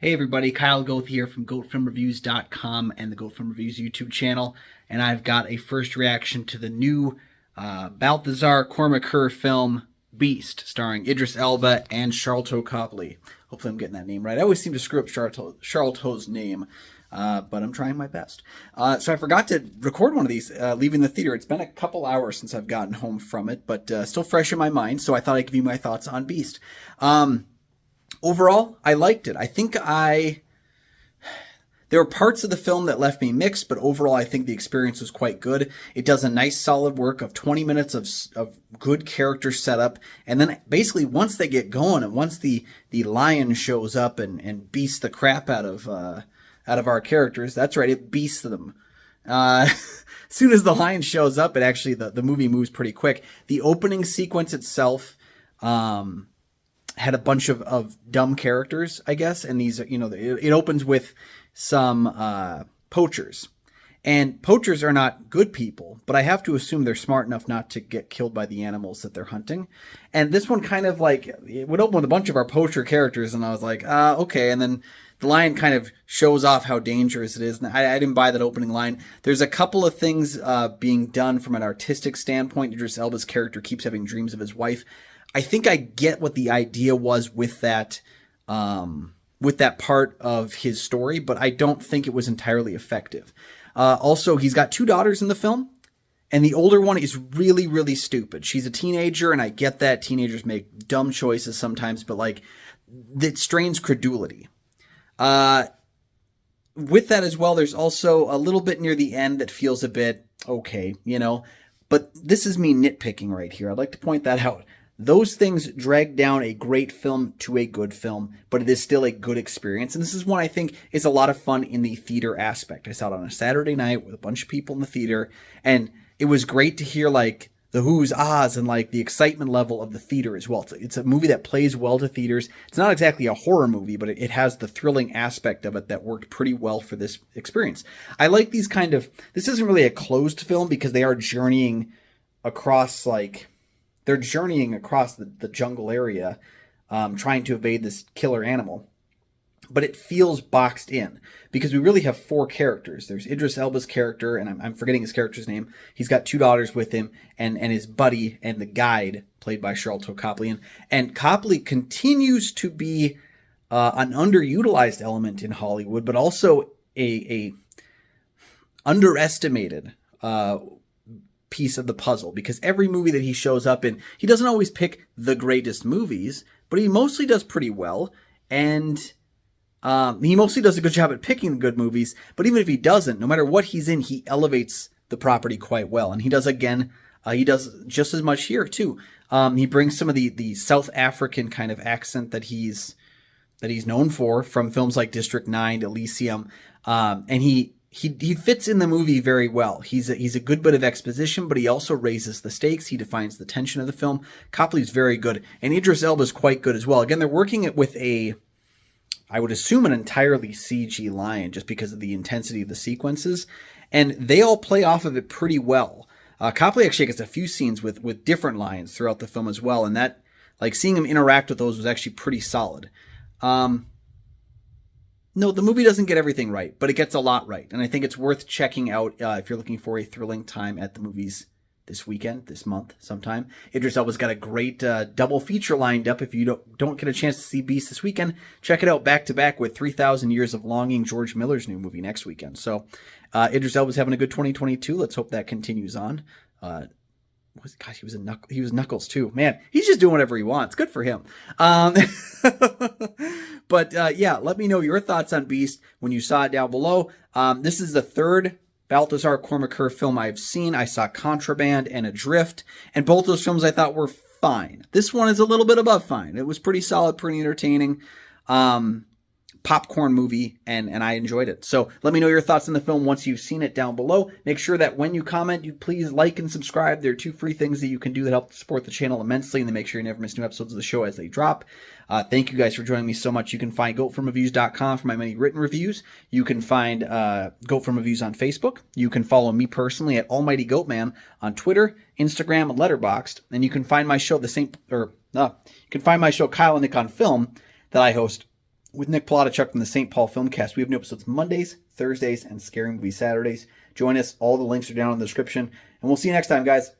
Hey everybody, Kyle Goth here from GoatFilmReviews.com and the Goat Film Reviews YouTube channel, and I've got a first reaction to the new Baltasar Kormakur film Beast, starring Idris Elba and Sharlto Copley. Hopefully I'm getting that name right. I always seem to screw up Sharlto's name, but I'm trying my best. So I forgot to record one of these leaving the theater. It's been a couple hours since I've gotten home from it, but still fresh in my mind, so I thought I'd give you my thoughts on Beast. Overall, I liked it. There were parts of the film that left me mixed, but overall I think the experience was quite good. It does a nice solid work of 20 minutes of good character setup, and then basically once they get going and once the lion shows up and beasts the crap out of our characters, that's right, it beasts them. As soon as the lion shows up, the movie moves pretty quick. The opening sequence itself, had a bunch of dumb characters, I guess, and these, it opens with some poachers. And poachers are not good people, but I have to assume they're smart enough not to get killed by the animals that they're hunting. And this one kind of it would open with a bunch of our poacher characters, and I was like, okay. And then the lion kind of shows off how dangerous it is. And I didn't buy that opening line. There's a couple of things being done from an artistic standpoint. Idris Elba's character keeps having dreams of his wife. I think I get what the idea was with that part of his story, but I don't think it was entirely effective. Also, he's got two daughters in the film, and the older one is really, really stupid. She's a teenager, and I get that teenagers make dumb choices sometimes, but it strains credulity. With that as well, there's also a little bit near the end that feels a bit okay, but this is me nitpicking right here. I'd like to point that out. Those things drag down a great film to a good film, but it is still a good experience. And this is one I think is a lot of fun in the theater aspect. I saw it on a Saturday night with a bunch of people in the theater, and it was great to hear the who's, ahs, and the excitement level of the theater as well. It's a movie that plays well to theaters. It's not exactly a horror movie, but it has the thrilling aspect of it that worked pretty well for this experience. I like these this isn't really a closed film because they are journeying across they're journeying across the jungle area, trying to evade this killer animal. But it feels boxed in because we really have four characters. There's Idris Elba's character, and I'm forgetting his character's name. He's got two daughters with him, and his buddy and the guide, played by Sharlto Copley. And Copley continues to be an underutilized element in Hollywood, but also a underestimated piece of the puzzle, because every movie that he shows up in, he doesn't always pick the greatest movies, but he mostly does pretty well, and he mostly does a good job at picking good movies. But even if he doesn't, no matter what he's in, he elevates the property quite well, and he does just as much here too. He brings some of the South African kind of accent that he's known for from films like District 9, Elysium, and he fits in the movie very well. He's a good bit of exposition, but he also raises the stakes. He defines the tension of the film. Copley's very good, and Idris Elba's quite good as well. Again, they're working it with I would assume, an entirely CG lion, just because of the intensity of the sequences, and they all play off of it pretty well. Copley actually gets a few scenes with different lions throughout the film as well, and that, seeing him interact with those was actually pretty solid. No, the movie doesn't get everything right, but it gets a lot right. And I think it's worth checking out if you're looking for a thrilling time at the movies this weekend, this month, sometime. Idris Elba's got a great double feature lined up. If you don't get a chance to see Beast this weekend, check it out back-to-back with 3,000 Years of Longing, George Miller's new movie, next weekend. So Idris Elba's having a good 2022. Let's hope that continues on. Gosh, he was Knuckles too. Man, he's just doing whatever he wants. Good for him. But yeah, let me know your thoughts on Beast when you saw it down below. This is the third Baltasar Kormakur film I've seen. I saw Contraband and Adrift, and both those films I thought were fine. This one is a little bit above fine. It was pretty solid, pretty entertaining. Popcorn movie, and I enjoyed it. So let me know your thoughts on the film once you've seen it down below. Make sure that when you comment, you please like and subscribe. There are two free things that you can do that help support the channel immensely, and then make sure you never miss new episodes of the show as they drop. Thank you guys for joining me so much. You can find GoatFilmReviews.com for my many written reviews. You can find Goat Film Reviews on Facebook. You can follow me personally at Almighty Goatman on Twitter, Instagram, and Letterboxd. And you can find my show you can find my show Kyle and Nick on Film that I host with Nick Plotachuk from the St. Paul Filmcast. We have new episodes Mondays, Thursdays, and Scary Movie Saturdays. Join us. All the links are down in the description. And we'll see you next time, guys.